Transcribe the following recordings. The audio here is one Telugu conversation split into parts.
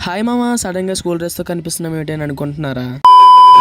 హాయ్ మామ, సడన్ గా స్కూల్ డ్రెస్ తో కనిపిస్తున్నాం ఏంటని అనుకుంటున్నారా?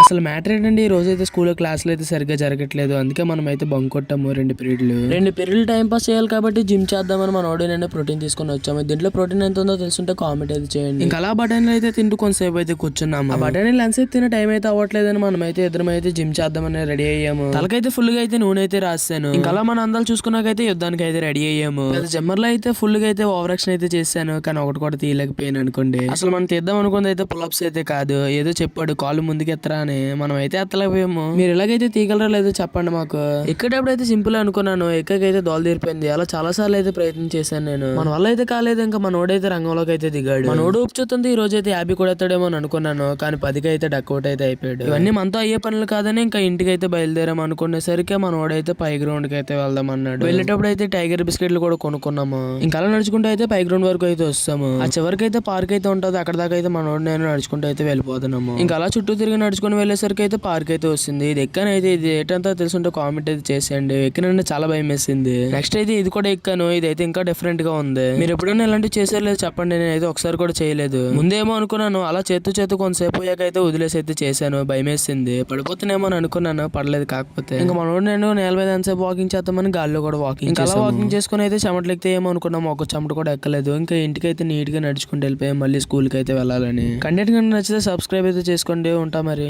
అసలు మ్యాటర్ ఏంటండి, ఈ రోజు అయితే స్కూల్లో క్లాసులు అయితే సరిగ్గా జరగట్లేదు. అందుకే మనం అయితే బంక్ కొట్టాము. రెండు పీరియడ్లు టైం పాస్ చేయాలి కాబట్టి జిమ్ చేద్దామని మన ఓడినైనా ప్రోటీన్ తీసుకొని వచ్చాము. దీంట్లో ప్రోటీన్ ఎంత ఉందో తెలుసుంటే కామెంట్ అయితే చేయండి. ఇంకా అలా బఠానీలు అయితే తింటూ కొంతసేపు అయితే కూర్చున్నాము. ఆ బఠానీ లంచ్ అయితే తినే టైం అయితే అవ్వట్లేదని మనం అయితే ఇద్దరం అయితే జిమ్ చేద్దామని రెడీ అయ్యాము. తలకైతే ఫుల్ గా అయితే నూనె అయితే రాసాను. ఇంకా అలా మన అందాలు చూసుకున్నాకైతే యుద్ధానికి అయితే రెడీ అయ్యాము. జమ్మర్ లో అయితే ఫుల్ గా అయితే ఓవర్ యాక్షన్ అయితే చేశాను, కానీ ఒకటి కూడా తీయలేకపోయాను అనుకోండి. అసలు మనం తీద్దాం అనుకుంది అయితే పుల్అప్స్ అయితే కాదు, ఏదో చెప్పాడు కాళ్ళు ముందుకు ఎత్తరా అని, మనం అయితే ఎత్తలేకపోయాము. మీరు ఎలాగైతే తీయగలరా లేదో చెప్పండి మాకు. ఎక్కేటప్పుడు అయితే సింపుల్ అనుకున్నాను, ఎక్కకైతే దోల తీరిపోయింది. అలా చాలా సార్లు అయితే ప్రయత్నం చేశాను నేను. మన వల్ల అయితే కాలేదు. ఇంకా మనోడైతే రంగంలోకి అయితే దిగాడు. మనోడు ఉప్పుచుతుంది. ఈ రోజు అయితే 50 కూడా ఎత్తాడేమో అని అనుకున్నాను, కానీ 10కి అయితే డక్అవుట్ అయితే అయిపోయాడు. ఇవన్నీ మనతో అయ్యే పనులు కాదని ఇంకా ఇంటికి అయితే బయలుదేరాం. అనుకునేసరికి మనోడైతే పై గ్రౌండ్ కి అయితే వెళ్దాం అన్నాడు. వెళ్ళేటప్పుడు అయితే టైగర్ బిస్కెట్లు కూడా కొనుక్కున్నాము. ఇంకా అలా నడుచుకుంటూ అయితే పై గ్రౌండ్ వరకు అయితే వస్తాము. ఆ చివరికి అయితే పార్క్ అయితే ఉంటుంది. అక్కడ దాకా అయితే మనోడు నేను నడుచుకుంటూ అయితే వెళ్ళిపోతున్నాము. ఇంకా అలా చుట్టూ తిరిగి నడుచుకుని వెళ్ళేసరికి అయితే పార్క్ అయితే వస్తుంది. ఇది ఎక్కాను అయితే, ఇది ఏంటంతా తెలుసుంటే కామెంట్ అయితే చేసేయండి. ఎక్కినంటే చాలా భయం వేసింది. నెక్స్ట్ అయితే ఇది కూడా ఎక్కాను. ఇది అయితే ఇంకా డిఫరెంట్ గా ఉంది. మీరు ఎప్పుడైనా ఇలాంటివి చేసారు లేదు చెప్పండి. నేను అయితే ఒకసారి కూడా చేయలేదు. ముందేమో అనుకున్నాను, అలా చేతు కొంతసేపు అయ్యాక అయితే వదిలేసి అయితే చేశాను. భయం వేసింది, పడిపోతున్నామో అని అనుకున్నాను, పడలేదు. కాకపోతే ఇంకా మనోడు నేను నేల మీద ఎంతసేపు వాకింగ్ చేద్దామని గాల్లో కూడా వాకింగ్, ఇంకా అలా వాకింగ్ చేసుకుని అయితే చెమటలు ఎక్కితే ఏమో అనుకున్నాము. ఒక చెమట కూడా ఎక్కలేదు. ఇంకా ఇంటికి అయితే నీట్ గా నడుచుకుంటూ వెళ్ళిపోయాం. మళ్ళీ స్కూల్ కి అయితే వెళ్ళాలని. కంటెంట్ కనుక నచ్చితే సబ్స్క్రైబ్ అయితే చేసుకోండి. ఉంటా మరి.